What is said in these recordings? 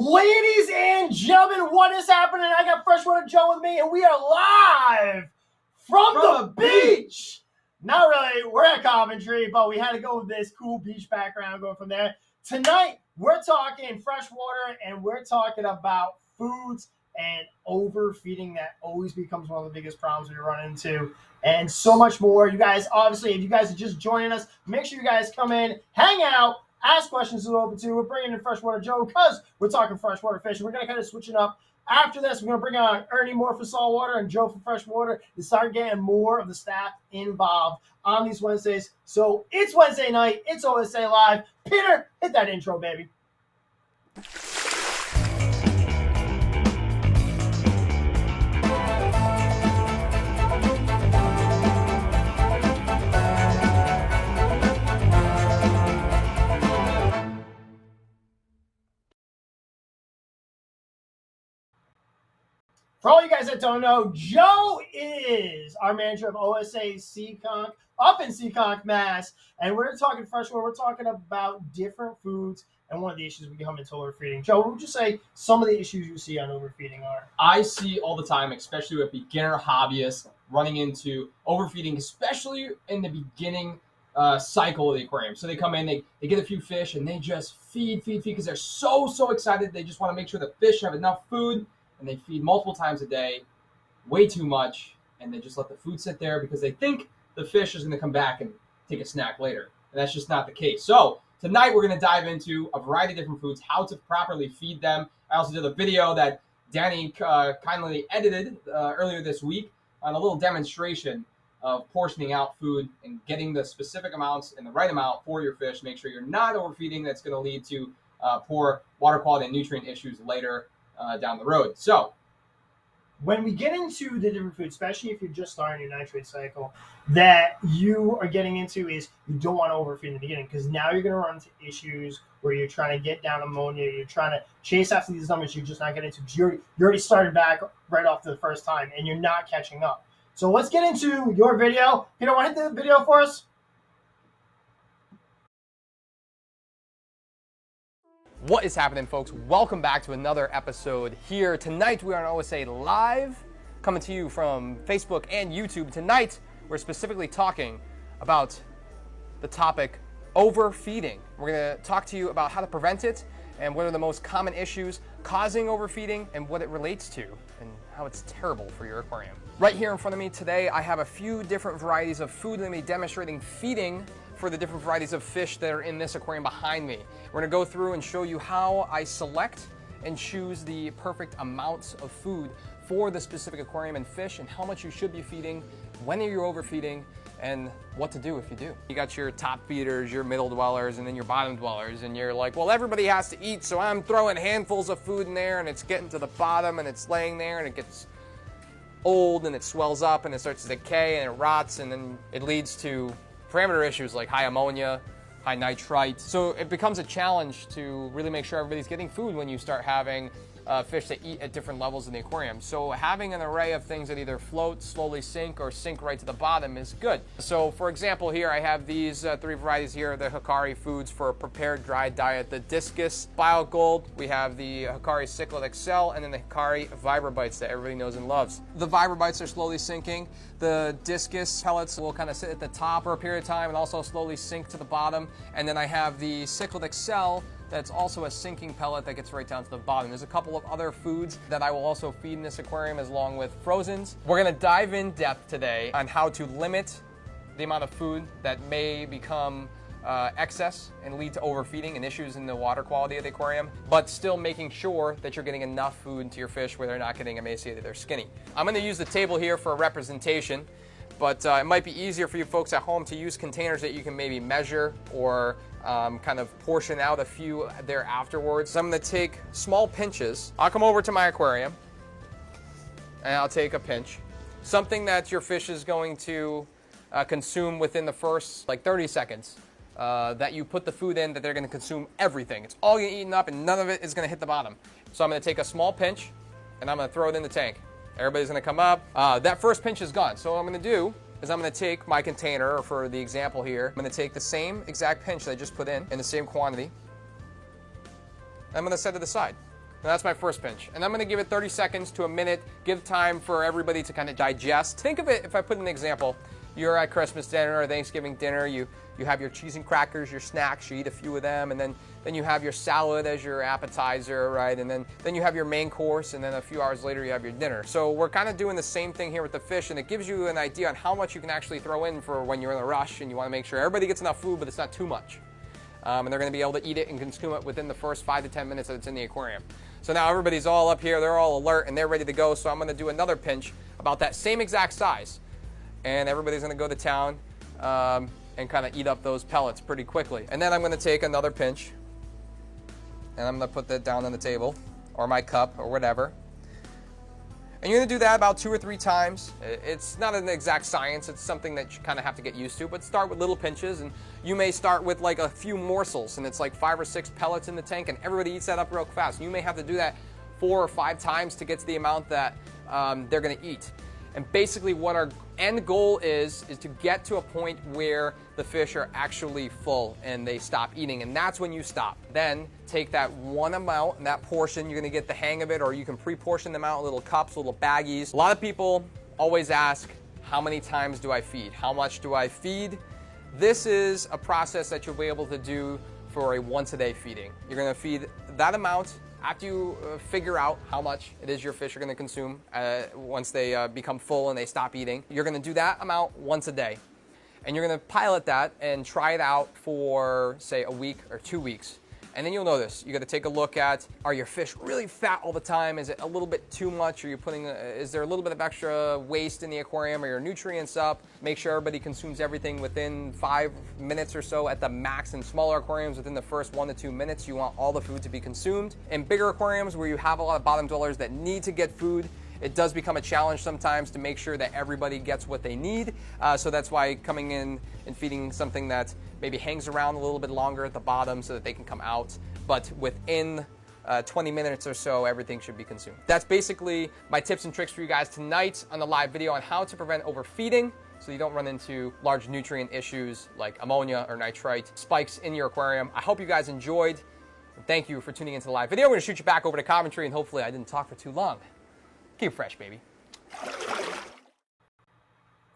Ladies and gentlemen, what is happening? I got Freshwater Joe with me, and we are live from the beach. Not really, we're at Coventry, but we had to go with this cool beach background going from there. Tonight, we're talking freshwater, and we're talking about foods and overfeeding that always becomes one of the biggest problems we run into, and so much more. You guys, obviously, if you guys are just joining us, make sure you guys come in, hang out, ask questions we're open to. We're bringing in Freshwater Joe because we're talking freshwater fish. We're going to kind of switch it up. After this, we're going to bring on Ernie more for saltwater and Joe for freshwater to start getting more of the staff involved on these Wednesdays. So it's Wednesday night. It's OSA Live. Peter, hit that intro, baby. For all you guys that don't know, Joe is our manager of OSA Seekonk up in Seekonk, Mass. And we're talking freshwater. We're talking about different foods and one of the issues we come into overfeeding. Joe, what would you say some of the issues you see on overfeeding are? I see all the time, especially with beginner hobbyists, running into overfeeding, especially in the beginning cycle of the aquarium. So they come in, they get a few fish, and they just feed because they're so excited. They just want to make sure the fish have enough food. And they feed multiple times a day, way too much, and they just let the food sit there because they think the fish is going to come back and take a snack later. And that's just not the case. So tonight we're going to dive into a variety of different foods, how to properly feed them. I also did a video that Danny kindly edited earlier this week on a little demonstration of portioning out food and getting the specific amounts and the right amount for your fish. Make sure you're not overfeeding. That's going to lead to poor water quality and nutrient issues later down the road. So when we get into the different foods, especially if you're just starting your nitrate cycle, that you are getting into is you don't want to overfeed in the beginning, because now you're going to run into issues where you're trying to get down ammonia, you're trying to chase after these numbers you're just not getting into. You already started back right off the first time and you're not catching up. So let's get into your video. Peter, want to hit the video for us? What is happening, folks? Welcome back to another episode here. Tonight we are on OSA Live, coming to you from Facebook and YouTube. Tonight we're specifically talking about the topic overfeeding. We're going to talk to you about how to prevent it and what are the most common issues causing overfeeding and what it relates to and how it's terrible for your aquarium. Right here in front of me today, I have a few different varieties of food. Let me demonstrating feeding for the different varieties of fish that are in this aquarium behind me. We're gonna go through and show you how I select and choose the perfect amounts of food for the specific aquarium and fish, and how much you should be feeding, when you're overfeeding, and what to do if you do. You got your top feeders, your middle dwellers, and then your bottom dwellers, and you're like, well, everybody has to eat, so I'm throwing handfuls of food in there, and it's getting to the bottom, and it's laying there, and it gets old, and it swells up, and it starts to decay, and it rots, and then it leads to parameter issues like high ammonia, high nitrite. So it becomes a challenge to really make sure everybody's getting food when you start having fish that eat at different levels in the aquarium. So having an array of things that either float, slowly sink, or sink right to the bottom is good. So for example, here I have these three varieties here, the Hikari foods for a prepared dry diet. The Discus BioGold, we have the Hikari Cichlid Excel, and then the Hikari Vibrobites that everybody knows and loves. The Vibrobites are slowly sinking. The Discus pellets will kind of sit at the top for a period of time and also slowly sink to the bottom. And then I have the Cichlid Excel, that's also a sinking pellet that gets right down to the bottom. There's a couple of other foods that I will also feed in this aquarium along with frozens. We're gonna dive in depth today on how to limit the amount of food that may become excess and lead to overfeeding and issues in the water quality of the aquarium, but still making sure that you're getting enough food to your fish where they're not getting emaciated or skinny. I'm gonna use the table here for a representation, but it might be easier for you folks at home to use containers that you can maybe measure or kind of portion out a few there afterwards. So I'm going to take small pinches. I'll come over to my aquarium and I'll take a pinch. Something that your fish is going to consume within the first like 30 seconds. That you put the food in, that they're going to consume everything. It's all getting eaten up and none of it is going to hit the bottom. So I'm going to take a small pinch and I'm going to throw it in the tank. Everybody's going to come up. That first pinch is gone. So what I'm going to do is I'm going to take my container, or for the example here, I'm going to take the same exact pinch that I just put in the same quantity. I'm going to set it aside. Now that's my first pinch. And I'm gonna give it 30 seconds to a minute, give time for everybody to kind of digest. Think of it, if I put an example, you're at Christmas dinner or Thanksgiving dinner, you have your cheese and crackers, your snacks, you eat a few of them, and then you have your salad as your appetizer, right? And then you have your main course, and then a few hours later you have your dinner. So we're kind of doing the same thing here with the fish, and it gives you an idea on how much you can actually throw in for when you're in a rush and you wanna make sure everybody gets enough food, but it's not too much. And they're gonna be able to eat it and consume it within the first 5 to 10 minutes that it's in the aquarium. So now everybody's all up here, they're all alert and they're ready to go. So I'm gonna do another pinch about that same exact size. And everybody's gonna go to town and kind of eat up those pellets pretty quickly. And then I'm gonna take another pinch and I'm gonna put that down on the table or my cup or whatever. And you're gonna do that about 2 or 3 times. It's not an exact science, it's something that you kind of have to get used to, but start with little pinches, and you may start with like a few morsels, and it's like 5 or 6 pellets in the tank, and everybody eats that up real fast. You may have to do that 4 or 5 times to get to the amount that they're gonna eat. And basically what our end goal is to get to a point where the fish are actually full and they stop eating, and that's when you stop. Then take that one amount and that portion, you're gonna get the hang of it, or you can pre-portion them out, little cups, little baggies. A lot of people always ask, how many times do I feed? How much do I feed? This is a process that you'll be able to do for a once-a-day feeding. You're gonna feed that amount after you figure out how much it is your fish are gonna consume once they become full and they stop eating. You're gonna do that amount once a day. And you're gonna pilot that and try it out for, say, a week or 2 weeks. And then you'll notice, you gotta take a look at, are your fish really fat all the time? Is it a little bit too much? Are you putting, is there a little bit of extra waste in the aquarium? Are your nutrients up? Make sure everybody consumes everything within 5 minutes or so at the max. In smaller aquariums, within the first 1 to 2 minutes, you want all the food to be consumed. In bigger aquariums where you have a lot of bottom dwellers that need to get food, it does become a challenge sometimes to make sure that everybody gets what they need. So that's why coming in and feeding something that maybe hangs around a little bit longer at the bottom so that they can come out. But within 20 minutes or so, everything should be consumed. That's basically my tips and tricks for you guys tonight on the live video on how to prevent overfeeding so you don't run into large nutrient issues like ammonia or nitrite spikes in your aquarium. I hope you guys enjoyed. And thank you for tuning into the live video. I'm gonna shoot you back over to commentary, and hopefully I didn't talk for too long. Keep fresh, baby.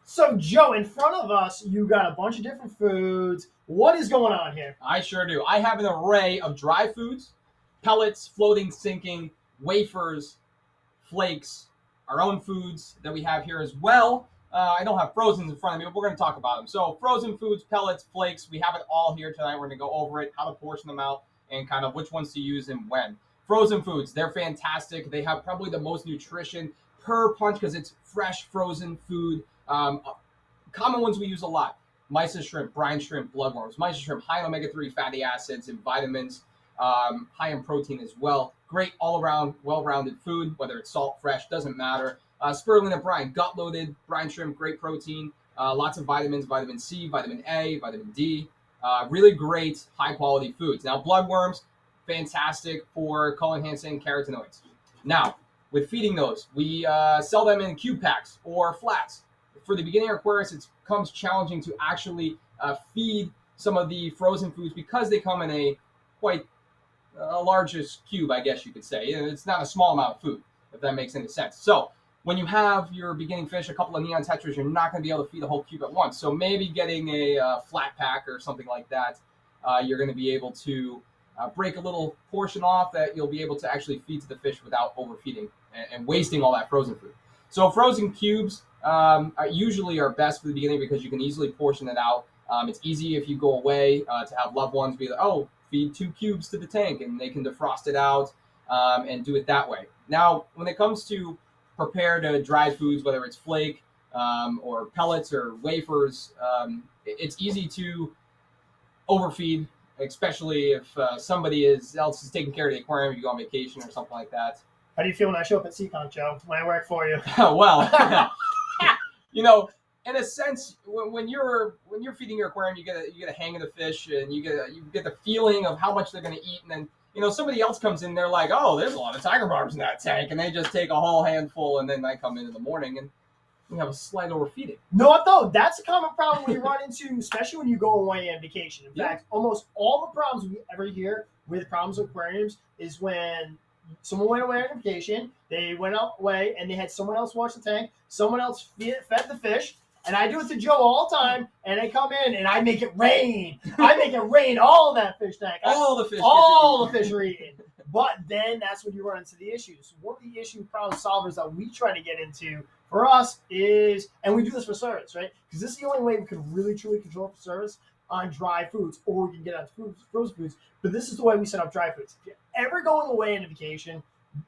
So, Joe, in front of us, you got a bunch of different foods. What is going on here? I sure do. I have an array of dry foods, pellets, floating, sinking, wafers, flakes, our own foods that we have here as well. I don't have frozen in front of me, but we're going to talk about them. So frozen foods, pellets, flakes, we have it all here tonight. We're going to go over it, how to portion them out, and kind of which ones to use and when. Frozen foods, they're fantastic. They have probably the most nutrition per punch because it's fresh frozen food. Common ones we use a lot: mysis shrimp, brine shrimp, bloodworms. Mysis shrimp, high in omega-3 fatty acids and vitamins, high in protein as well. Great all-around, well-rounded food, whether it's salt, fresh, doesn't matter. Spirulina brine, gut-loaded brine shrimp, great protein, lots of vitamins, vitamin C, vitamin A, vitamin D. Really great, high-quality foods. Now, bloodworms, fantastic for colon-enhancing carotenoids. Now, with feeding those, we sell them in cube packs or flats. For the beginning aquarists, it becomes challenging to actually feed some of the frozen foods because they come in a quite largest cube, I guess you could say. It's not a small amount of food, if that makes any sense. So when you have your beginning fish, a couple of neon tetras, you're not going to be able to feed the whole cube at once. So maybe getting a flat pack or something like that, you're going to be able to break a little portion off that you'll be able to actually feed to the fish without overfeeding and wasting all that frozen food. So frozen cubes usually are best for the beginning because you can easily portion it out. It's easy if you go away to have loved ones be like, oh, feed 2 cubes to the tank, and they can defrost it out and do it that way. Now, when it comes to prepared dried foods, whether it's flake or pellets or wafers, it's easy to overfeed, especially if somebody else is taking care of the aquarium, if you go on vacation or something like that. How do you feel when I show up at Seacon, Joe? When I work for you? Well, you know, in a sense, when you're feeding your aquarium, you get a hang of the fish, and you get the feeling of how much they're going to eat, and then somebody else comes in, they're like, oh, there's a lot of tiger barbs in that tank, and they just take a whole handful, and then I come in the morning and we have a slight overfeeding. No, what though? That's a common problem we run into, especially when you go away on vacation. In fact, almost all the problems we ever hear with problems with aquariums is when someone went away on vacation. They went away and they had someone else watch the tank. Someone else fed the fish. And I do it to Joe all the time. And I come in and I make it rain. I make it rain all of that fish tank. All the fish are eaten. But then that's when you run into the issues. One of the issue problem solvers that we try to get into for us is, and we do this for service, right? Because this is the only way we can really truly control for service on dry foods, or we can get on frozen foods. But this is the way we set up dry foods. If you're ever going away on a vacation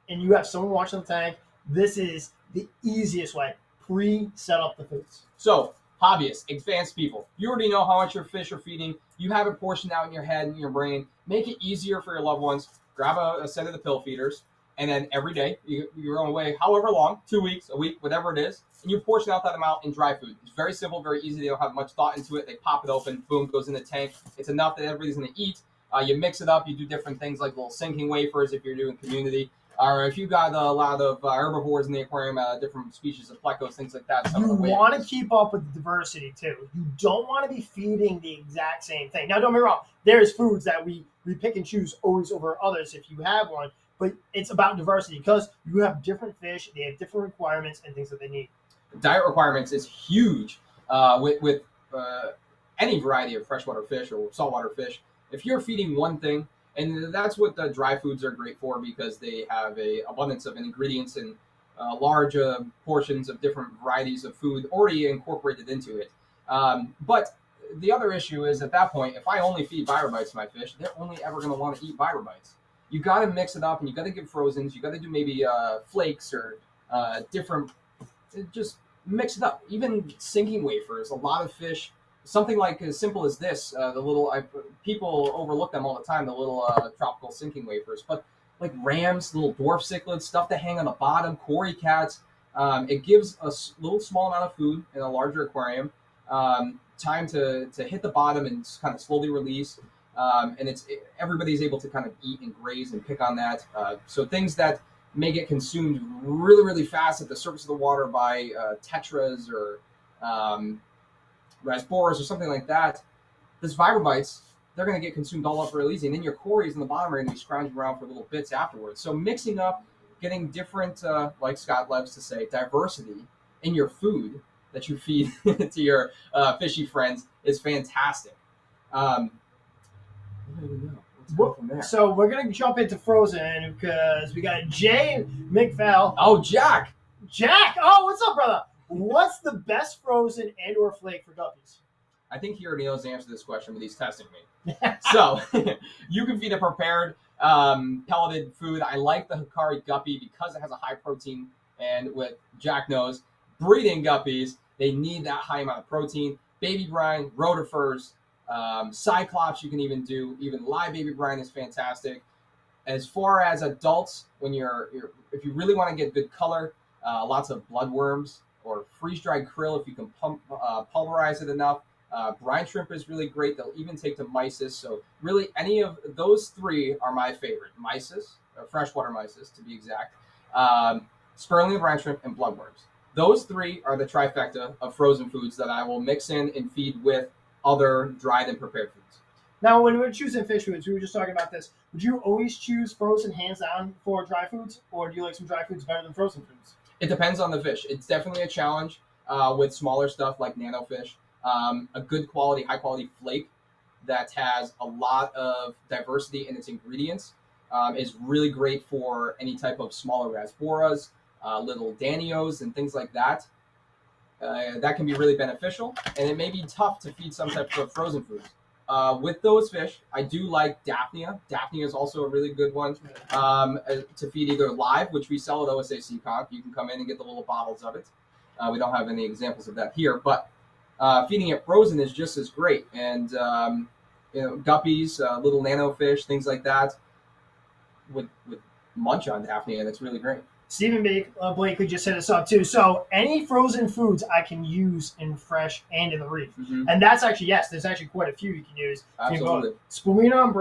and you have someone watching the tank, this is the easiest way. Pre-set up the foods. So, hobbyists, advanced people, you already know how much your fish are feeding. You have it portioned out in your head and your brain. Make it easier for your loved ones. Grab a set of the pill feeders, and then every day you're on away, however long, 2 weeks, a week, whatever it is, and you portion out that amount in dry food. It's very simple, very easy. They don't have much thought into it. They pop it open, boom, goes in the tank. It's enough that everybody's going to eat. You mix it up. You do different things like little sinking wafers if you're doing community. Or if you got a lot of herbivores in the aquarium, different species of plecos, things like that. You want to keep up with the diversity too. You don't want to be feeding the exact same thing. Now, don't get me wrong. There's foods that we pick and choose always over others if you have one. But it's about diversity because you have different fish. They have different requirements and things that they need. Diet requirements is huge with any variety of freshwater fish or saltwater fish. If you're feeding one thing, and that's what the dry foods are great for because they have a abundance of ingredients and large portions of different varieties of food already incorporated into it. But the other issue is at that point, if I only feed bites to my fish, they're only ever going to want to eat bites. You got to mix it up, and you got to give frozens. You got to do maybe flakes or different. Just mix it up. Even sinking wafers. A lot of fish. Something like as simple as this, the little people overlook them all the time. The little tropical sinking wafers, but like rams, little dwarf cichlids, stuff that hang on the bottom, cory cats. It gives a little small amount of food in a larger aquarium. Time to hit the bottom and kind of slowly release. And everybody's able to kind of eat and graze and pick on that. So things that may get consumed really, really fast at the surface of the water by tetras or rasboras or something like that, those bites, they're going to get consumed all up real easy. And then your cories in the bottom are going to be scrounging around for little bits afterwards. So mixing up, getting different, like Scott loves to say, diversity in your food that you feed to your fishy friends is fantastic. So we're going to jump into frozen because we got Jay McFell. Oh, Jack! Jack! Oh, what's up, brother? What's the best frozen and or flake for guppies? I think he already knows the answer to this question, but he's testing me. So you can feed a prepared pelleted food. I like the Hikari guppy because it has a high protein, and what Jack knows, breeding guppies, they need that high amount of protein. Baby brine, rotifers, cyclops you can even do. Even live baby brine is fantastic. As far as adults, when if you really want to get good color, lots of bloodworms or freeze-dried krill if you can pulverize it enough. Brine shrimp is really great. They'll even take to mysis. So really any of those three are my favorite. Mysis, freshwater mysis to be exact, spirulina brine shrimp, and bloodworms. Those three are the trifecta of frozen foods that I will mix in and feed with other dried and prepared foods. Now, when we're choosing fish foods, we were just talking about this. Would you always choose frozen hands down for dry foods, or do you like some dry foods better than frozen foods? It depends on the fish. It's definitely a challenge with smaller stuff like nanofish. A good quality, high quality flake that has a lot of diversity in its ingredients is really great for any type of smaller rasboras, little danios, and things like that. That can be really beneficial, and it may be tough to feed some type of frozen foods. With those fish, I do like Daphnia. Daphnia is also a really good one to feed either live, which we sell at OSA Seaconk. You can come in and get the little bottles of it. We don't have any examples of that here, but feeding it frozen is just as great. And guppies, little nanofish, things like that would munch on Daphnia, and it's really great. Stephen Blakely just hit us up too. So any frozen foods I can use in fresh and in the reef. Mm-hmm. And that's actually, yes, there's actually quite a few you can use. Absolutely. Spirulina and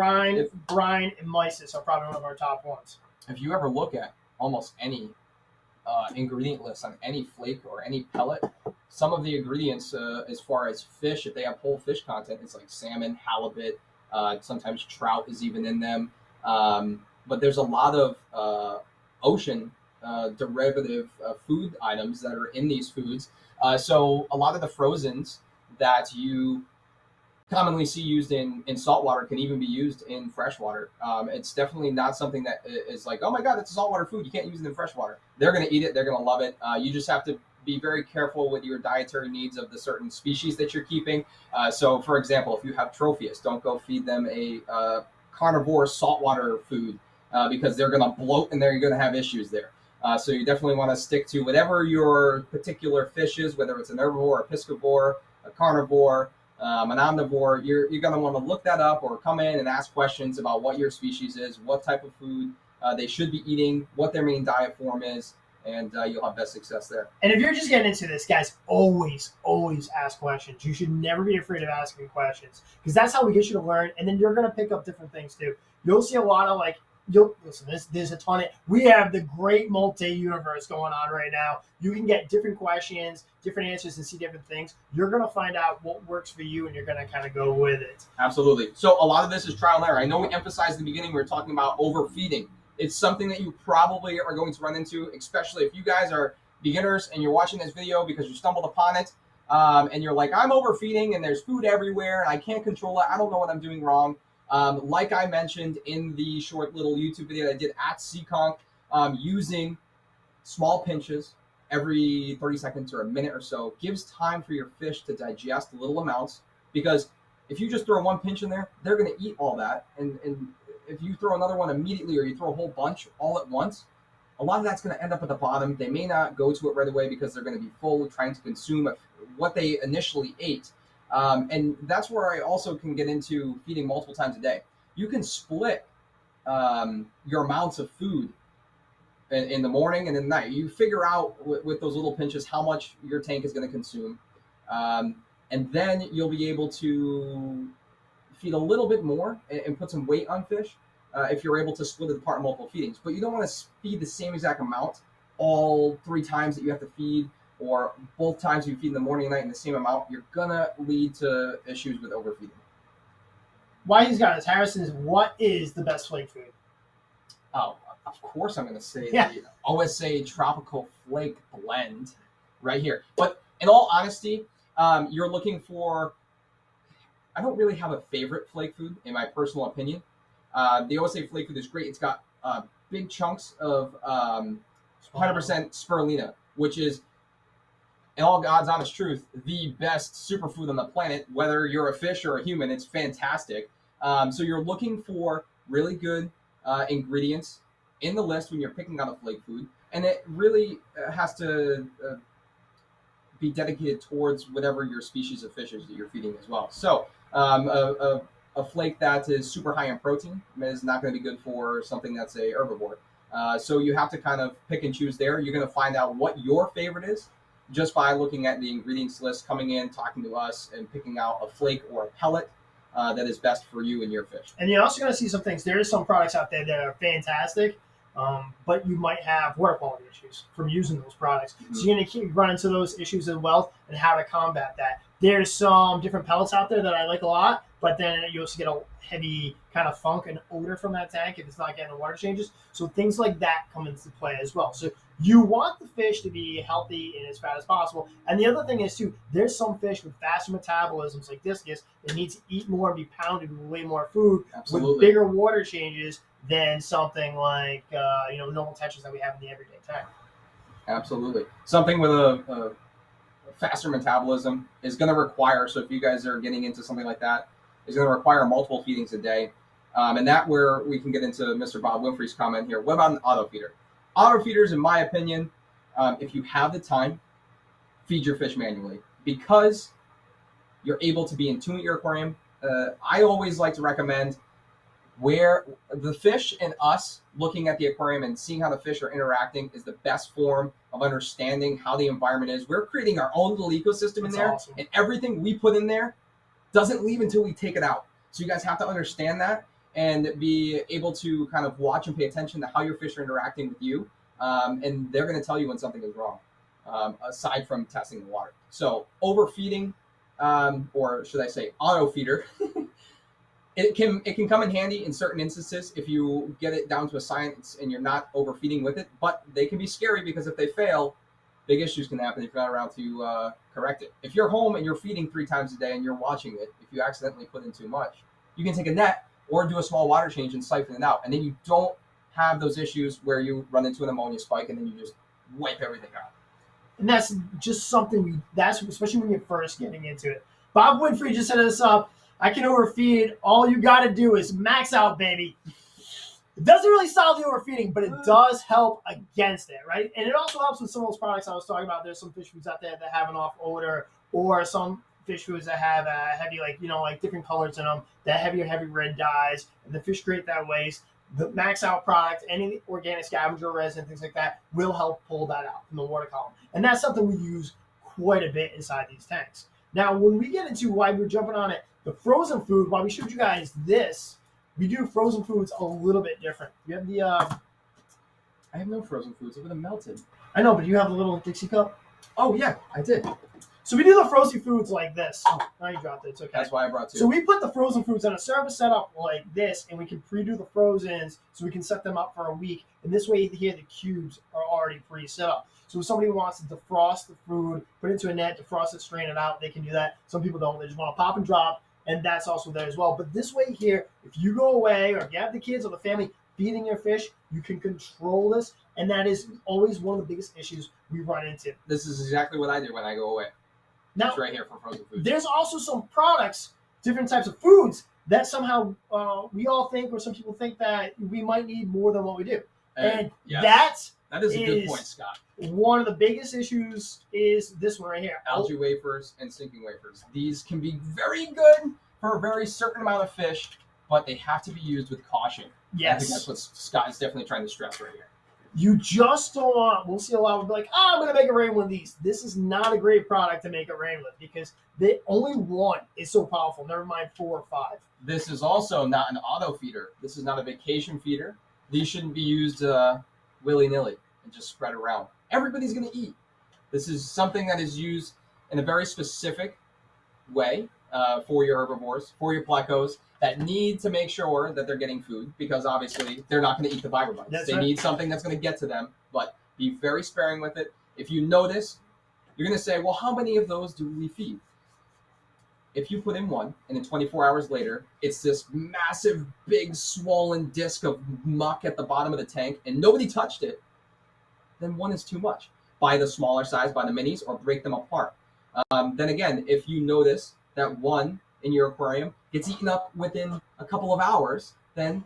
brine and mysis are probably one of our top ones. If you ever look at almost any ingredient list on any flake or any pellet, some of the ingredients as far as fish, if they have whole fish content, it's like salmon, halibut, sometimes trout is even in them. but there's a lot of ocean derivative food items that are in these foods. So a lot of the frozens that you commonly see used in saltwater can even be used in freshwater. It's definitely not something that is like, oh my God, it's a saltwater food. You can't use it in freshwater. They're going to eat it. They're going to love it. You just have to be very careful with your dietary needs of the certain species that you're keeping. So, for example, if you have trophius, don't go feed them a carnivore saltwater food because they're going to bloat and they're going to have issues there. So you definitely want to stick to whatever your particular fish is, whether it's an herbivore, a piscivore, a carnivore, an omnivore. You're going to want to look that up or come in and ask questions about what your species is, what type of food they should be eating, what their main diet form is, and you'll have best success there. And if you're just getting into this, guys, always ask questions. You should never be afraid of asking questions because that's how we get you to learn, and then you're going to pick up different things too. You'll see a lot of listen, there's a ton of, we have the great multi-universe going on right now. You can get different questions, different answers, and see different things. You're going to find out what works for you, and you're going to kind of go with it. Absolutely. So a lot of this is trial and error. I know we emphasized in the beginning, we were talking about overfeeding. It's something that you probably are going to run into, especially if you guys are beginners and you're watching this video because you stumbled upon it, and you're like, I'm overfeeding and there's food everywhere and I can't control it. I don't know what I'm doing wrong. Like I mentioned in the short little YouTube video that I did at Seekonk, using small pinches every 30 seconds or a minute or so gives time for your fish to digest little amounts, because if you just throw one pinch in there, they're going to eat all that. And if you throw another one immediately or you throw a whole bunch all at once, a lot of that's going to end up at the bottom. They may not go to it right away because they're going to be full trying to consume what they initially ate. And that's where I also can get into feeding multiple times a day. You can split your amounts of food in the morning and in the night. You figure out with those little pinches how much your tank is going to consume. And then you'll be able to feed a little bit more and put some weight on fish if you're able to split it apart in multiple feedings. But you don't want to feed the same exact amount all 3 times that you have to feed, or both times you feed in the morning and night in the same amount. You're going to lead to issues with overfeeding. Why he's got his Harrison's, what is the best flake food? Oh, of course I'm going to say Yeah. the OSA Tropical Flake Blend right here. But in all honesty, you're looking for, I don't really have a favorite flake food in my personal opinion. The OSA flake food is great. It's got big chunks of 100% spirulina, which is, in all God's honest truth, the best superfood on the planet. Whether you're a fish or a human, it's fantastic. So you're looking for really good ingredients in the list when you're picking out a flake food, and it really has to be dedicated towards whatever your species of fish is that you're feeding as well. So a flake that is super high in protein is not going to be good for something that's a herbivore. So you have to kind of pick and choose there. You're going to find out what your favorite is just by looking at the ingredients list, coming in, talking to us, and picking out a flake or a pellet that is best for you and your fish. And you're also going to see some things. There are some products out there that are fantastic, but you might have water quality issues from using those products. Mm-hmm. So you're going to run into those issues as well, and how to combat that. There's some different pellets out there that I like a lot, but then you also get a heavy kind of funk and odor from that tank if it's not getting the water changes. So things like that come into play as well. So you want the fish to be healthy and as fat as possible. And the other thing is, too, there's some fish with faster metabolisms like discus that need to eat more and be pounded with way more food. Absolutely. With bigger water changes than something like normal tetras that we have in the everyday tank. Absolutely. Something with a faster metabolism is going to require, so if you guys are getting into something like that, is going to require multiple feedings a day. And that where we can get into Mr. Bob Winfrey's comment here. What about an auto feeder? Auto feeders, in my opinion, if you have the time, feed your fish manually, because you're able to be in tune with your aquarium. I always like to recommend where the fish and us looking at the aquarium and seeing how the fish are interacting is the best form of understanding how the environment is. We're creating our own little ecosystem in That's there, awesome. and everything we put in there doesn't leave until we take it out. So you guys have to understand that and be able to kind of watch and pay attention to how your fish are interacting with you. And they're going to tell you when something is wrong, aside from testing the water. So overfeeding, or should I say auto feeder, It can come in handy in certain instances if you get it down to a science and you're not overfeeding with it, but they can be scary because if they fail, big issues can happen if you're not around to correct it. If you're home and you're feeding 3 times a day and you're watching it, if you accidentally put in too much, you can take a net or do a small water change and siphon it out, and then you don't have those issues where you run into an ammonia spike and then you just wipe everything out. And that's just something that's especially when you're first getting into it. Bob Winfrey just set us up. I can overfeed. All you got to do is max out, baby. It doesn't really solve the overfeeding, but it does help against it, right? And it also helps with some of those products I was talking about. There's some fish foods out there that have an off odor, or some fish foods that have heavy, like different colors in them, that heavy red dyes, and the fish create that waste. The max out product, any organic scavenger resin, things like that, will help pull that out from the water column. And that's something we use quite a bit inside these tanks. Now, when we get into why we're jumping on it, the frozen food, while we showed you guys this, we do frozen foods a little bit different. You have the... I have no frozen foods. It would have melted. I know, but you have the little Dixie cup? Oh, yeah, I did. So we do the frozen foods like this. Oh, now you dropped it. It's okay. That's why I brought 2. So we put the frozen foods on a service setup like this, and we can pre-do the frozens so we can set them up for a week. And this way here, the cubes are already pre-set up. So if somebody wants to defrost the food, put it into a net, defrost it, strain it out, they can do that. Some people don't. They just want to pop and drop, and that's also there as well. But this way here, if you go away or if you have the kids or the family feeding your fish, you can control this, and that is always one of the biggest issues we run into. This is exactly what I do when I go away. Now, it's right here for frozen foods. There's also some products, different types of foods that somehow we all think, or some people think that we might need more than what we do. And yes, that is a good point, Scott. One of the biggest issues is this one right here. Algae wafers and sinking wafers. These can be very good for a very certain amount of fish, but they have to be used with caution. Yes. I think that's what Scott is definitely trying to stress right here. You just don't want, we'll see a lot of people like, I'm going to make it rain with these. This is not a great product to make it rain with because the only one is so powerful. Never mind 4 or 5. This is also not an auto feeder. This is not a vacation feeder. These shouldn't be used willy-nilly and just spread around. Everybody's going to eat. This is something that is used in a very specific way for your herbivores, for your plecos, that need to make sure that they're getting food because obviously they're not going to eat the viper bites. They need something that's going to get to them, but be very sparing with it. If you notice, you're going to say, well, how many of those do we feed? If you put in one and then 24 hours later, it's this massive, big, swollen disc of muck at the bottom of the tank and nobody touched it, then one is too much. Buy the smaller size, buy the minis, or break them apart. Then again, if you notice that one in your aquarium gets eaten up within a couple of hours, then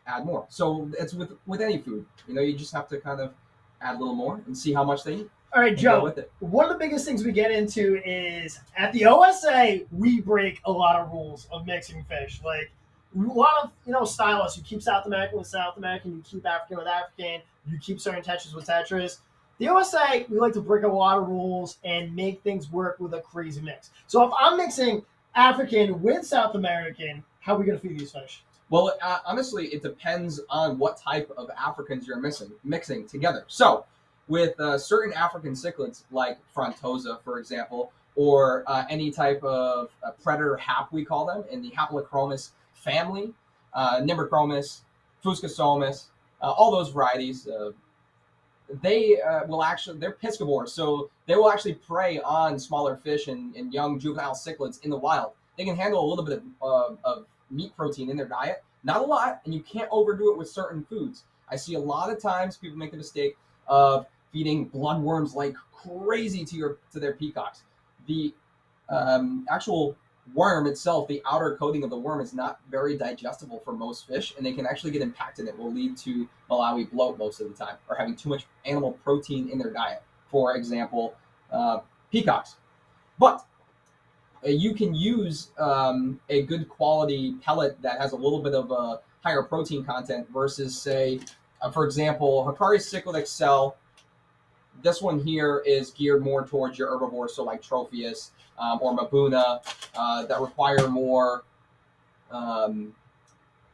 add more. So it's with any food. You just have to kind of add a little more and see how much they eat. All right, Joe, one of the biggest things we get into is at the OSA, we break a lot of rules of mixing fish. Like a lot of, stylists, you keep South American with South American, you keep African with African, you keep certain tetras with tetras. The OSA, we like to break a lot of rules and make things work with a crazy mix. So if I'm mixing African with South American, how are we going to feed these fish? Well, honestly, it depends on what type of Africans you're mixing together. So with certain African cichlids, like Frontosa, for example, or any type of predator hap, we call them, in the Haplochromis family, Nimberchromis, Fuscosomus, all those varieties, they're piscivores, so they will actually prey on smaller fish and young juvenile cichlids in the wild. They can handle a little bit of meat protein in their diet, not a lot, and you can't overdo it with certain foods. I see a lot of times people make the mistake of feeding bloodworms like crazy to their peacocks. The actual worm itself, the outer coating of the worm, is not very digestible for most fish, and they can actually get impacted. It will lead to Malawi bloat most of the time, or having too much animal protein in their diet. For example, peacocks. But you can use a good quality pellet that has a little bit of a higher protein content versus, say, for example, Hikari Cichlid XL. This one here is geared more towards your herbivores, so like Tropheus or Mabuna, that require more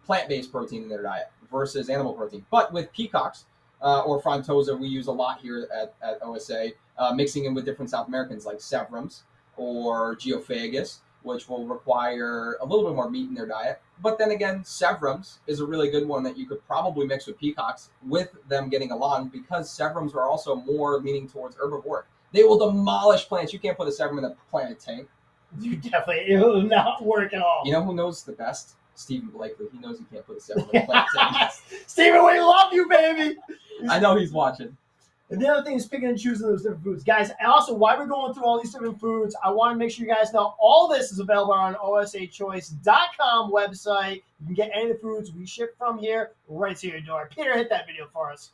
plant-based protein in their diet versus animal protein. But with peacocks or Frontosa, we use a lot here at OSA, mixing in with different South Americans like Severums or Geophagus which will require a little bit more meat in their diet. But then again, Severums is a really good one that you could probably mix with peacocks with them getting along, because Severums are also more leaning towards herbivore. They will demolish plants. You can't put a Severum in a plant tank. You definitely, it will not work at all. You know who knows the best? Stephen Blakely. He knows you can't put a Severum in a plant tank. Stephen, we love you, baby. I know he's watching. And the other thing is picking and choosing those different foods. Guys, also, while we're going through all these different foods, I want to make sure you guys know all this is available on osachoice.com website. You can get any of the foods we ship from here right to your door. Peter, hit that video for us.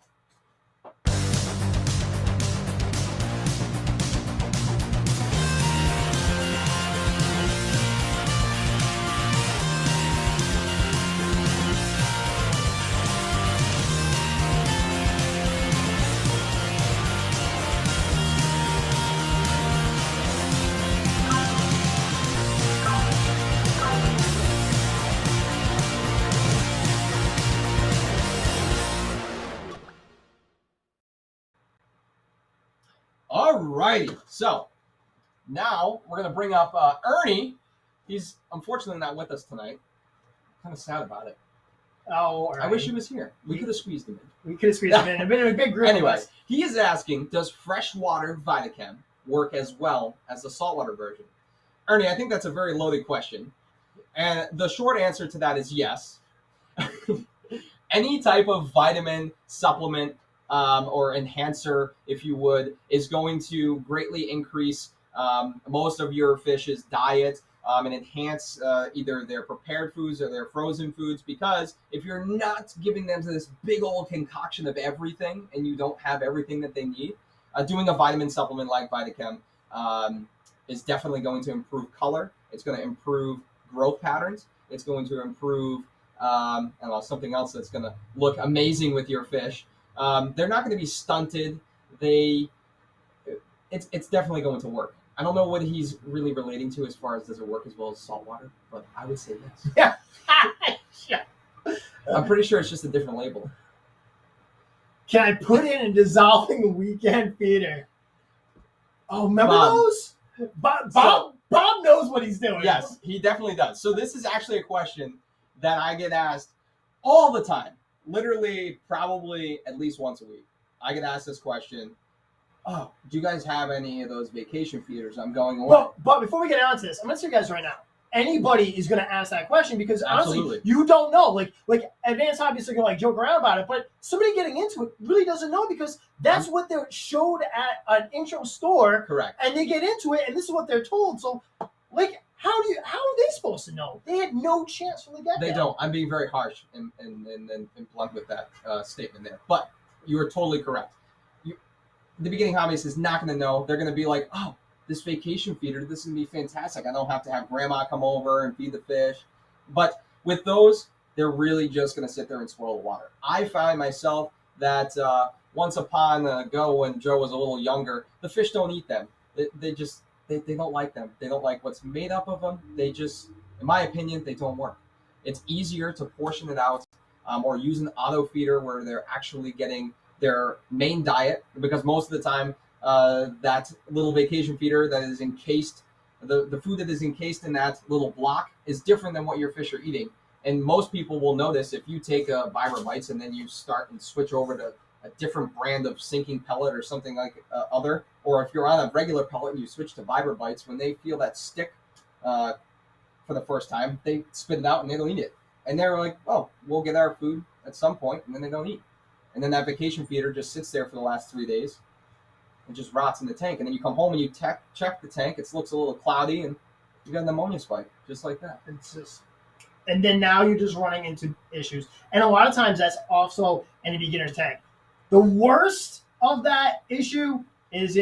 Alrighty, so now we're gonna bring up Ernie. He's unfortunately not with us tonight. Kind of sad about it. Oh, right. I wish he was here. We could have squeezed him in. We could have squeezed him in. It'd been a big group. Anyway, he is asking, does freshwater Vitachem work as well as the saltwater version? Ernie, I think that's a very loaded question. And the short answer to that is yes. Any type of vitamin, supplement, or enhancer, if you would, is going to greatly increase most of your fish's diet and enhance either their prepared foods or their frozen foods, because if you're not giving them this big old concoction of everything and you don't have everything that they need, doing a vitamin supplement like Vitachem is definitely going to improve color. It's going to improve growth patterns. It's going to improve something else that's going to look amazing with your fish. They're not going to be stunted. It's definitely going to work. I don't know what he's really relating to as far as does it work as well as saltwater, but I would say yes. Yeah. I'm pretty sure it's just a different label. Can I put in a dissolving weekend feeder? Oh, remember those? Bob knows what he's doing. Yes, he definitely does. So this is actually a question that I get asked all the time. Literally, probably at least once a week. I get asked this question. Oh, do you guys have any of those vacation feeders? I'm going away. But before we get on to this, I'm going to tell you guys right now. Anybody is going to ask that question because honestly, Absolutely. you don't know. Like advanced hobbyists are going to like joke around about it, but somebody getting into it really doesn't know because that's what they're showed at an intro store. Correct. And they get into it, and this is what they're told. So, like, how are they supposed to know? They had no chance from the get-go. They don't. I'm being very harsh and blunt with that statement there. But you are totally correct. The beginning hobbyist is not going to know. They're going to be like, oh, this vacation feeder, this is going to be fantastic. I don't have to have grandma come over and feed the fish. But with those, they're really just going to sit there and swirl the water. I find myself that once upon a go when Joe was a little younger, the fish don't eat them. They don't like them. They don't like what's made up of them. They just, in my opinion, they don't work. It's easier to portion it out or use an auto feeder where they're actually getting their main diet, because most of the time that little vacation feeder that is encased, the food that is encased in that little block is different than what your fish are eating. And most people will notice if you take a Viber Bites and then you start and switch over to a different brand of sinking pellet or something like other, or if you're on a regular pellet and you switch to Viber Bites, when they feel that stick for the first time, they spit it out and they don't eat it. And they're like, oh, we'll get our food at some point, and then they don't eat. And then that vacation feeder just sits there for the last 3 days and just rots in the tank. And then you come home and you check the tank. It looks a little cloudy, and you got an ammonia spike, just like that. It's just, and then now you're just running into issues. And a lot of times that's also in a beginner tank. The worst of that issue is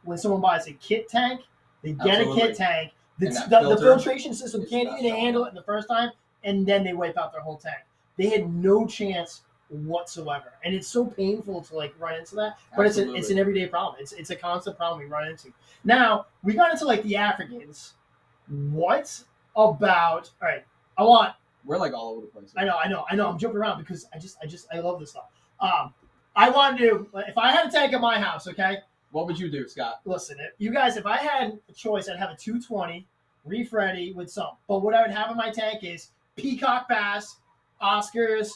when someone buys a kit tank. They get Absolutely. a kit tank. The filtration system can't even handle it the first time, and then they wipe out their whole tank. They had no chance whatsoever, and it's so painful to like run into that. But it's an everyday problem. It's a constant problem we run into. Now we got into like the Africans. What about? All right, We're like all over the place. I know. I'm jumping around because I love this stuff. I want to do, if I had a tank at my house, okay? What would you do, Scott? Listen, you guys, if I had a choice, I'd have a 220 reef ready with some. But what I would have in my tank is peacock bass, Oscars,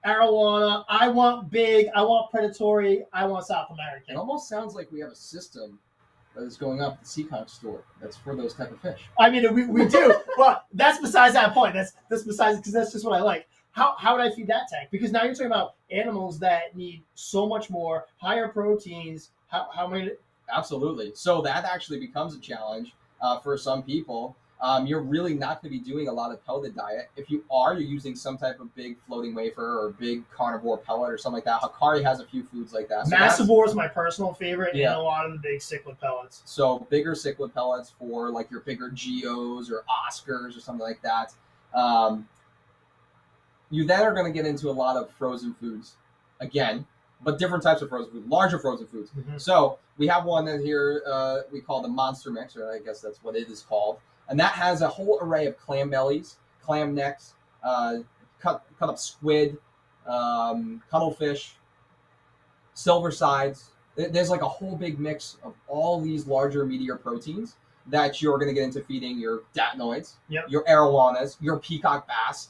arowana. I want big, I want predatory, I want South It American. almost sounds like we have a system that is going up at the Seaconch store that's for those type of fish. I mean, we do. Well, that's besides that point. That's besides, because that's just what I like. How would I feed that tank? Because now you're talking about animals that need so much more, higher proteins. How many? Absolutely. So that actually becomes a challenge for some people. You're really not going to be doing a lot of pelleted diet. If you are, you're using some type of big floating wafer or big carnivore pellet or something like that. Hikari has a few foods like that. So Massivore is my personal favorite, Yeah. and a lot of the big cichlid pellets. So bigger cichlid pellets for like your bigger Geos or Oscars or something like that. You then are going to get into a lot of frozen foods again, but different types of frozen food, larger frozen foods. Mm-hmm. So we have one that here we call the Monster Mix, or I guess that's what it is called. And that has a whole array of clam bellies, clam necks, cut up squid, cuttlefish, silver sides. There's like a whole big mix of all these larger, meatier proteins that you're going to get into feeding your datnoids, your arowanas, your peacock bass.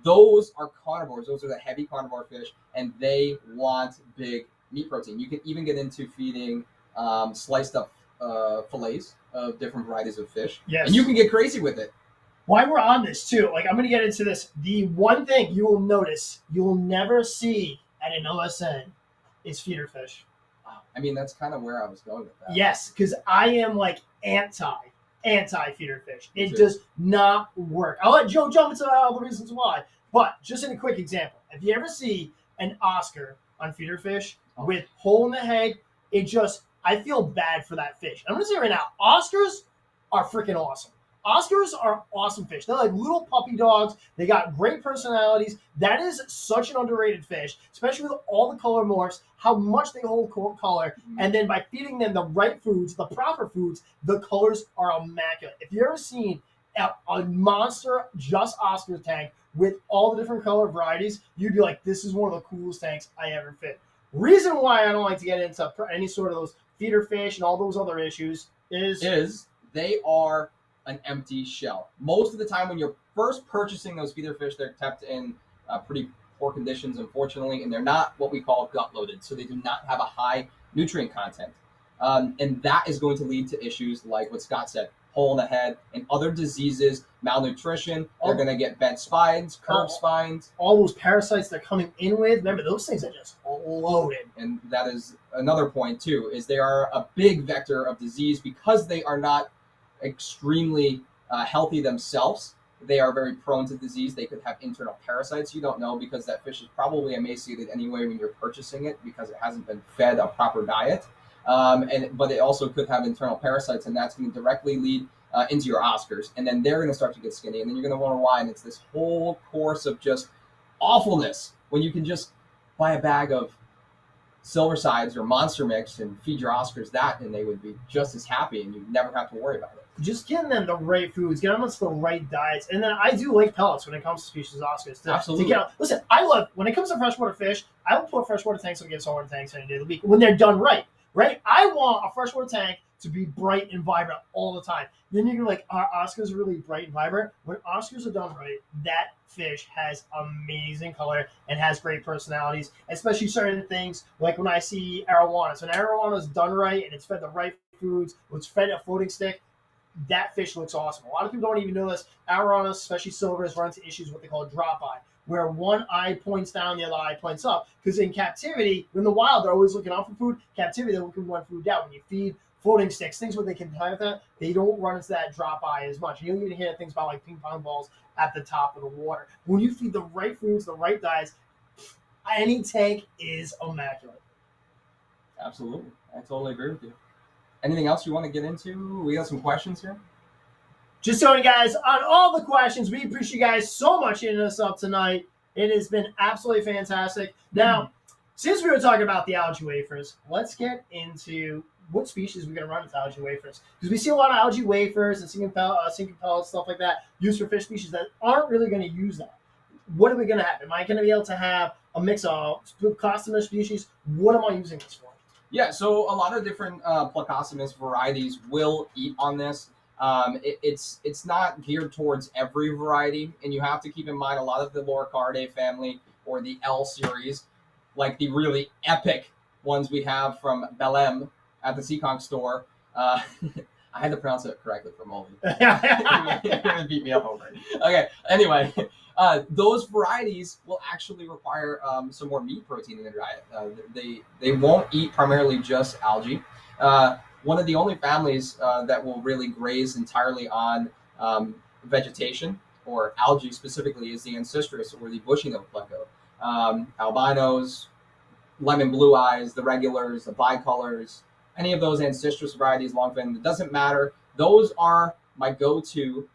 Those are carnivores. Those are the heavy carnivore fish, and they want big meat protein. You can even get into feeding sliced up fillets of different varieties of fish. Yes. And you can get crazy with it. While we're on this too, like I'm going to get into this. The one thing you will notice you will never see at an OSN is feeder fish. I mean, that's kind of where I was going with that. Yes, because I am like anti feeder fish. Me It too. does not work. I'll let Joe jump into all the reasons why. But just in a quick example, if you ever see an Oscar on feeder fish with hole in the head, I feel bad for that fish. I'm going to say right now, Oscars are freaking awesome. Oscars are awesome fish. They're like little puppy dogs. They got great personalities. That is such an underrated fish, especially with all the color morphs, how much they hold color. And then by feeding them the right foods, the proper foods, the colors are immaculate. If you've ever seen a monster just Oscars tank with all the different color varieties, you'd be like, this is one of the coolest tanks I ever fit. Reason why I don't like to get into any sort of those feeder fish and all those other issues is they are an empty shell. Most of the time when you're first purchasing those feeder fish, they're kept in pretty poor conditions, unfortunately, and they're not what we call gut loaded, so they do not have a high nutrient content. And that is going to lead to issues like what Scott said, hole in the head, and other diseases, malnutrition. They're going to get bent spines, curved spines. All those parasites they're coming in with, remember, those things are just loaded. And that is another point, too, is they are a big vector of disease because they are not extremely healthy themselves. They are very prone to disease. They could have internal parasites. You don't know because that fish is probably emaciated anyway when you're purchasing it because it hasn't been fed a proper diet. But it also could have internal parasites, and that's going to directly lead into your Oscars. And then they're going to start to get skinny, and then you're going to wonder why. And it's this whole course of just awfulness when you can just buy a bag of silver sides or monster mix and feed your Oscars that, and they would be just as happy, and you never have to worry about it. Just getting them the right foods, getting them the right diets, and then I do like pellets when it comes to species Oscars. Absolutely. Listen, I love when it comes to freshwater fish. I will put freshwater tanks against saltwater tanks any day of the week when they're done right. Right? I want a freshwater tank to be bright and vibrant all the time. Then you're like, are Oscars really bright and vibrant? When Oscars are done right, that fish has amazing color and has great personalities, especially certain things like when I see arowanas. When arowana's done right and it's fed the right foods, it's fed a floating stick, that fish looks awesome. A lot of people don't even know this. Arowanas, especially silvers, run into issues what they call drop eye, where one eye points down, the other eye points up. Because in captivity, in the wild, they're always looking out for food. Captivity, they're looking for food down. When you feed floating sticks, things where they can play with that, they don't run into that drop eye as much. You don't even hear things about like ping pong balls at the top of the water. When you feed the right foods, the right diets, any tank is immaculate. Absolutely. I totally agree with you. Anything else you want to get into? We got some questions here. Just so you guys, on all the questions, we appreciate you guys so much hitting us up tonight. It has been absolutely fantastic. Now, since we were talking about the algae wafers, let's get into what species we're going to run with algae wafers. Because we see a lot of algae wafers and sinking pellets, stuff like that, used for fish species that aren't really going to use that. What are we going to have? Am I going to be able to have a mix of Plecostomus species? What am I using this for? Yeah, so a lot of different Plecostomus varieties will eat on this. It's not geared towards every variety, and you have to keep in mind a lot of the Lorcardae family or the L series, like the really epic ones we have from Belém at the Seekonk store. I had to pronounce it correctly for Molly. You're gonna beat me up over it. Okay. Anyway, those varieties will actually require some more meat protein in their diet. They won't eat primarily just algae. One of the only families that will really graze entirely on vegetation or algae specifically is the Ancestris or the bushy-nose pleco. Albinos, lemon blue eyes, the regulars, the bicolors, any of those Ancestris varieties, longfin, it doesn't matter. Those are my go-to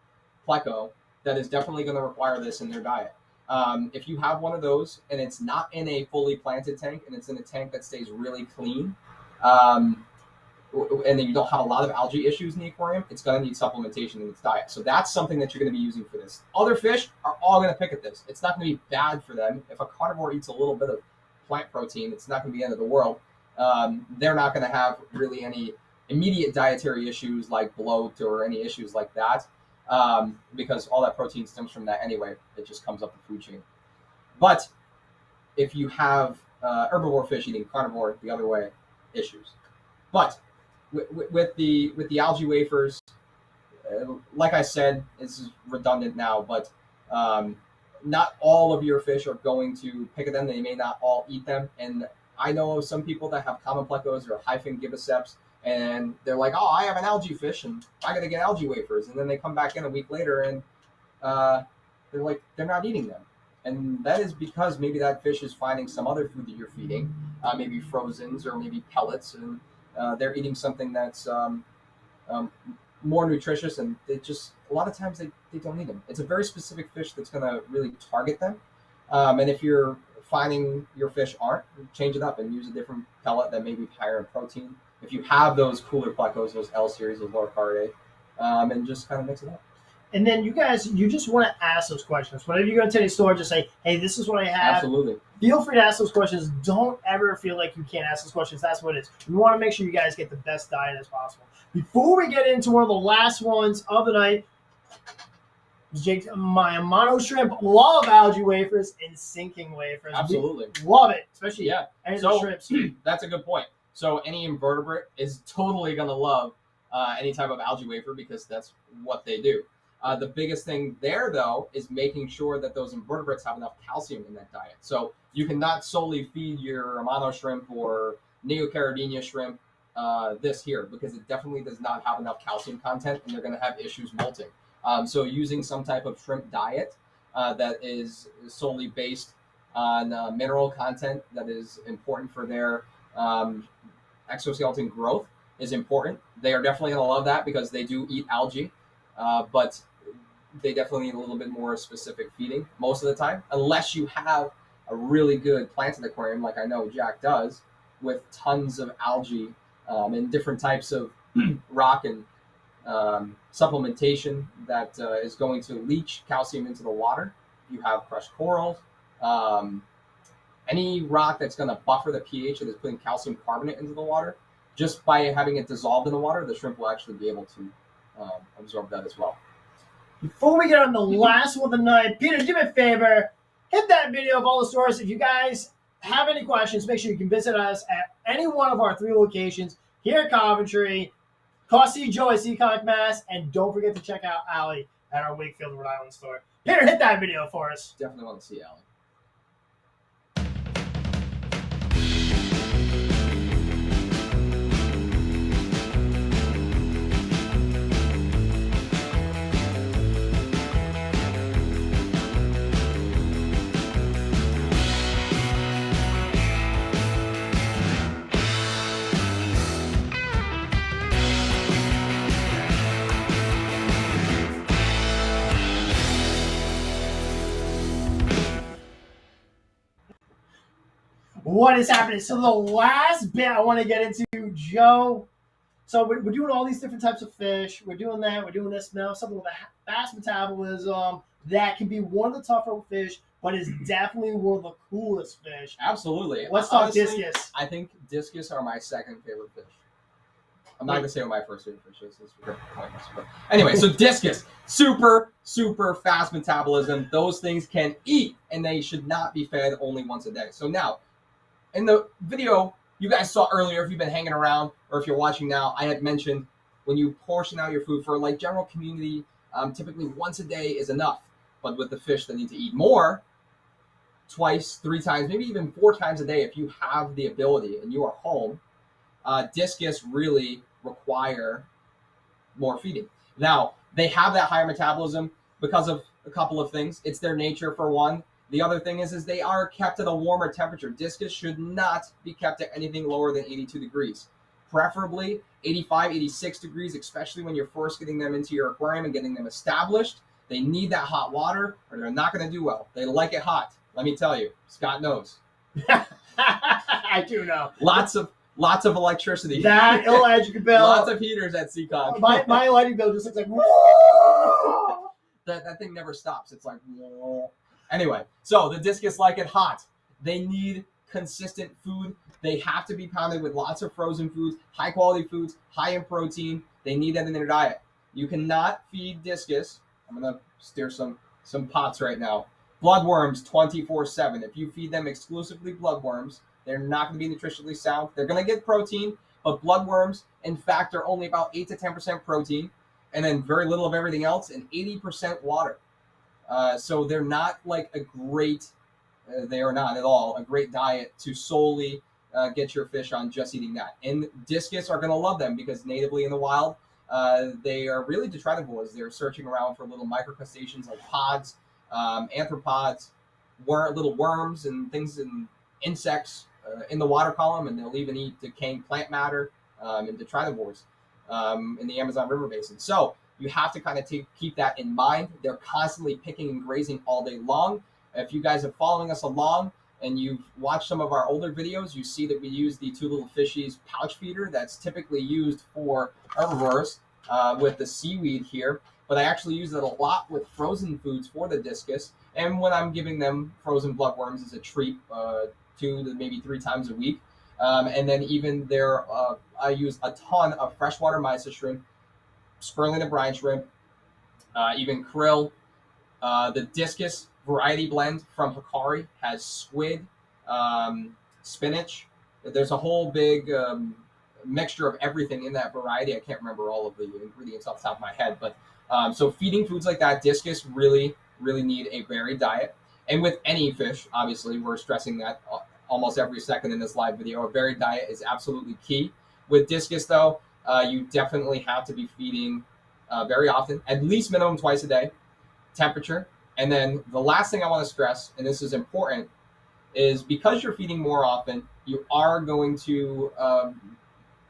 pleco that is definitely going to require this in their diet. If you have one of those and it's not in a fully planted tank and it's in a tank that stays really clean, and then you don't have a lot of algae issues in the aquarium, it's going to need supplementation in its diet. So that's something that you're going to be using for this. Other fish are all going to pick at this. It's not going to be bad for them. If a carnivore eats a little bit of plant protein, it's not going to be the end of the world. They're not going to have really any immediate dietary issues like bloat or any issues like that, because all that protein stems from that anyway. It just comes up the food chain. But if you have herbivore fish eating carnivore the other way, issues. But with the algae wafers, like I said, this is redundant now, but not all of your fish are going to pick at them. They may not all eat them. And I know of some people that have common plecos or hyphen gibiceps, and they're like, oh, I have an algae fish and I got to get algae wafers. And then they come back in a week later and they're like, they're not eating them. And that is because maybe that fish is finding some other food that you're feeding, maybe frozens or maybe pellets, and they're eating something that's more nutritious, and they just, a lot of times they don't need them. It's a very specific fish that's going to really target them. And if you're finding your fish aren't, change it up and use a different pellet that may be higher in protein. If you have those cooler plecos, those L series, those Lorcardae, and just kind of mix it up. And then you guys, you just want to ask those questions. Whenever you go to any store, just say, hey, this is what I have. Absolutely. Feel free to ask those questions. Don't ever feel like you can't ask those questions. That's what it is. We want to make sure you guys get the best diet as possible. Before we get into one of the last ones of the night, Jake, my mono shrimp love algae wafers and sinking wafers. Absolutely. We love it, especially any the shrimps. That's a good point. So any invertebrate is totally going to love any type of algae wafer because that's what they do. The biggest thing there, though, is making sure that those invertebrates have enough calcium in that diet. So you cannot solely feed your Amano shrimp or Neocaridina shrimp this here because it definitely does not have enough calcium content and they're going to have issues molting. So using some type of shrimp diet that is solely based on mineral content that is important for their exoskeleton growth is important. They are definitely going to love that because they do eat algae, but they definitely need a little bit more specific feeding most of the time, unless you have a really good planted aquarium like I know Jack does with tons of algae and different types of rock and supplementation that is going to leach calcium into the water. You have crushed corals, any rock that's going to buffer the pH that is putting calcium carbonate into the water. Just by having it dissolved in the water, the shrimp will actually be able to absorb that as well. Before we get on the last one of the night, Peter, do me a favor. Hit that video of all the stores. If you guys have any questions, make sure you can visit us at any one of our 3 locations here at Coventry, Causey Joe at Seekonk, Mass, and don't forget to check out Allie at our Wakefield, Rhode Island store. Peter, hit that video for us. Definitely want to see Allie. What is happening? So the last bit I want to get into, Joe. So we're doing all these different types of fish. We're doing that. We're doing this now. Something with a fast metabolism that can be one of the tougher fish, but is definitely one of the coolest fish. Absolutely. Let's talk discus. I think discus are my second favorite fish. I'm not gonna say what my first favorite fish is. It's pointless. But anyway, so discus, super fast metabolism. Those things can eat, and they should not be fed only once a day. So now, in the video you guys saw earlier, if you've been hanging around or if you're watching now, I had mentioned when you portion out your food for like general community, typically once a day is enough. But with the fish that need to eat more, twice, 3 times, maybe even 4 times a day, if you have the ability and you are home, discus really require more feeding. Now, they have that higher metabolism because of a couple of things. It's their nature, for one. The other thing is they are kept at a warmer temperature. Discus should not be kept at anything lower than 82 degrees. Preferably 85, 86 degrees, especially when you're first getting them into your aquarium and getting them established. They need that hot water or they're not going to do well. They like it hot. Let me tell you, Scott knows. I do know. Lots of electricity. That electric bill. Lots of heaters at Seacon. My electric bill just looks like. That thing never stops. It's like. Whoa. Anyway, so the discus like it hot. They need consistent food. They have to be pounded with lots of frozen foods, high quality foods, high in protein. They need that in their diet. You cannot feed discus. I'm gonna stir some pots right now. Bloodworms 24/7. If you feed them exclusively bloodworms, they're not going to be nutritionally sound. They're going to get protein, but bloodworms, in fact, are only about 8 to 10% protein, and then very little of everything else, and 80% water. So they're not like a great, they are not at all a great diet to solely get your fish on just eating that. And discus are going to love them because natively in the wild, they are really detritivores. They're searching around for little microcrustaceans like pods, arthropods, little worms and things and insects in the water column, and they'll even eat decaying plant matter and detritivores in the Amazon River Basin. So you have to kind of keep that in mind. They're constantly picking and grazing all day long. If you guys are following us along and you've watched some of our older videos, you see that we use the Two Little Fishies pouch feeder that's typically used for herbivores with the seaweed here. But I actually use it a lot with frozen foods for the discus. And when I'm giving them frozen bloodworms as a treat 2 to maybe 3 times a week. And then even I use a ton of freshwater mysis shrimp, spirulina brine shrimp, even krill. The discus variety blend from Hikari has squid, spinach. There's a whole big mixture of everything in that variety. I can't remember all of the ingredients off the top of my head, but so feeding foods like that, discus really need a varied diet. And with any fish, obviously, we're stressing that almost every second in this live video. A varied diet is absolutely key. With discus, though, you definitely have to be feeding very often, at least minimum twice a day, temperature. And then the last thing I want to stress, and this is important, is because you're feeding more often, you are going to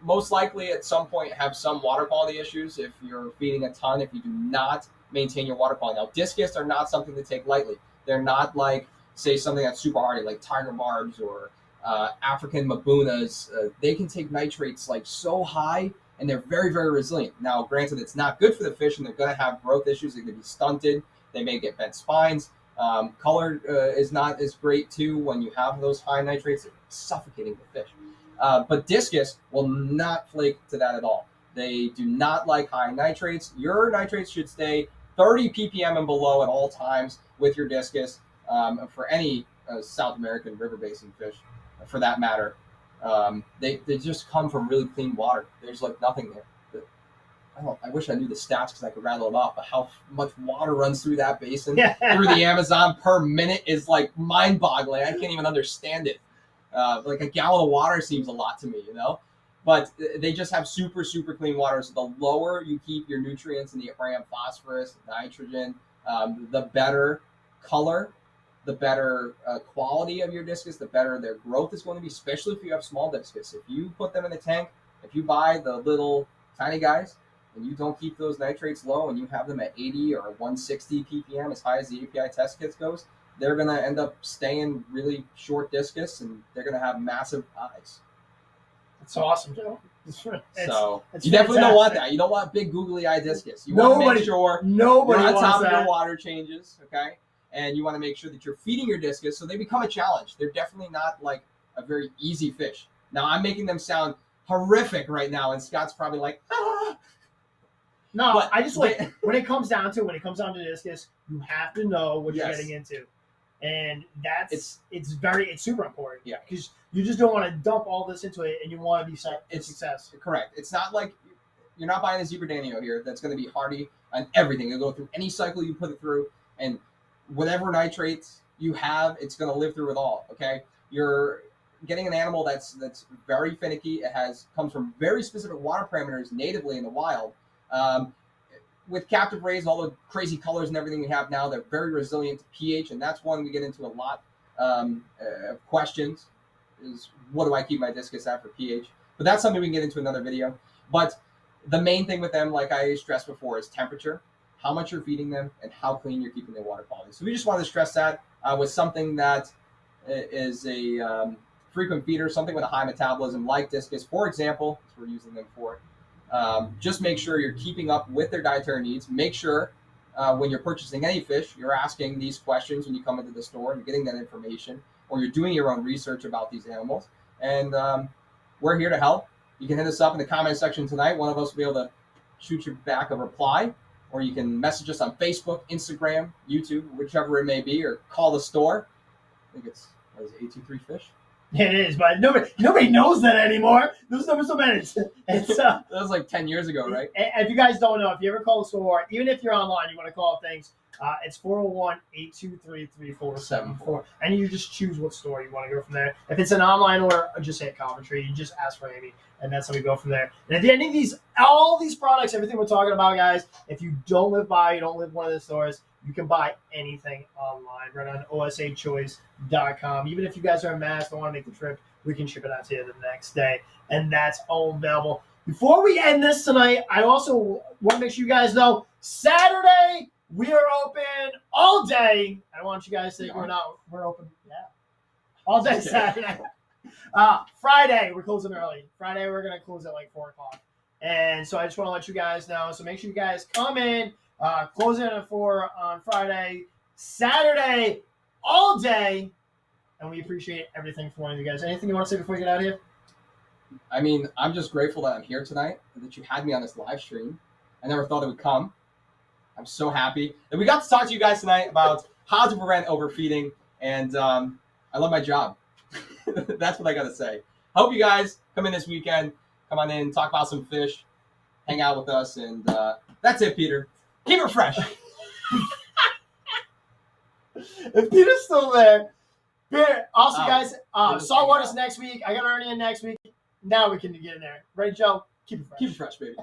most likely at some point have some water quality issues if you're feeding a ton, if you do not maintain your water quality. Now, discus are not something to take lightly. They're not like, say, something that's super hardy, like tiger barbs or African mabunas. They can take nitrates like so high, and they're very resilient. Now, granted, it's not good for the fish, and they're going to have growth issues. They're going to be stunted. They may get bent spines. Color is not as great, too, when you have those high nitrates. They're suffocating the fish. But discus will not flake to that at all. They do not like high nitrates. Your nitrates should stay 30 ppm and below at all times with your discus. For any South American river basin fish, for that matter, they just come from really clean water. There's like nothing there. I wish I knew the stats because I could rattle them off, but how much water runs through that basin, through the Amazon per minute is like mind-boggling. I can't even understand it. Like a gallon of water seems a lot to me, you know? But they just have super clean water. So the lower you keep your nutrients in the aquarium, phosphorus, nitrogen, the better color, the better quality of your discus, the better their growth is going to be, especially if you have small discus. If you put them in a tank, if you buy the little tiny guys, and you don't keep those nitrates low and you have them at 80 or 160 ppm, as high as the API test kits goes, they're going to end up staying really short discus, and they're going to have massive eyes. That's awesome, Joe. So you definitely don't want that. You don't want big googly eye discus. You want to make sure nobody you're on top wants of your water changes, okay? And you want to make sure that you're feeding your discus so they become a challenge. They're definitely not like a very easy fish. Now, I'm making them sound horrific right now, and Scott's probably like, ah. No, But I just like when it comes down to discus, you have to know what you're Yes. getting into, and It's- it's super important. Yeah. because you just don't want to dump all this into it, and you want to be set for It's- success. Correct. It's not like you're not buying a Zebra Danio here that's going to be hardy on everything. It'll go through any cycle you put it through, and whatever nitrates you have, it's going to live through it all. Okay, you're getting an animal that's very finicky. It comes from very specific water parameters natively in the wild. With captive rays, all the crazy colors and everything we have now, they're very resilient to pH, and that's one we get into a lot of questions. Is what do I keep my discus at for pH? But that's something we can get into another video. But the main thing with them, like I stressed before, is temperature, how much you're feeding them, and how clean you're keeping their water quality. So we just wanted to stress that with something that is a frequent feeder, something with a high metabolism like discus, for example, as we're using them for. Just make sure you're keeping up with their dietary needs. Make sure when you're purchasing any fish, you're asking these questions when you come into the store and you're getting that information, or you're doing your own research about these animals. And we're here to help. You can hit us up in the comment section tonight. One of us will be able to shoot you back a reply, or you can message us on Facebook, Instagram, YouTube, whichever it may be, or call the store. I think it's, what is it, 823 Fish? It is, but nobody knows that anymore. Those numbers don't matter. It's That was like 10 years ago, right? If you guys don't know, if you ever call the store, even if you're online, you want to call things, it's 401-823-3474. And you just choose what store you want to go from there. If it's an online order, just hit Coventry. You just ask for Amy, and that's how we go from there. And at the end of all these products, everything we're talking about, guys, if you don't live one of the stores, you can buy anything online right on osachoice.com. Even if you guys are in Mass, don't want to make the trip, we can ship it out to you the next day. And that's all available. Before we end this tonight, I also want to make sure you guys know Saturday we are open all day. I don't want you guys to think we're open. Yeah. All day Saturday. Friday, we're closing early. Friday, we're going to close at like 4 o'clock. And so I just want to let you guys know. So make sure you guys come in. Close in at 4 on Friday, Saturday, all day, and we appreciate everything from one of you guys. Anything you want to say before you get out of here? I mean, I'm just grateful that I'm here tonight, that you had me on this live stream. I never thought it would come. I'm so happy that we got to talk to you guys tonight about how to prevent overfeeding, and I love my job. That's what I got to say. Hope you guys come in this weekend, come on in, talk about some fish, hang out with us, and that's it, Peter. Keep it fresh. If Peter's still there, Peter. Also, guys, Peter's saltwater's next week. I got Ernie in next week. Now we can get in there. Ready, Joe? Keep it fresh. Keep it fresh, baby.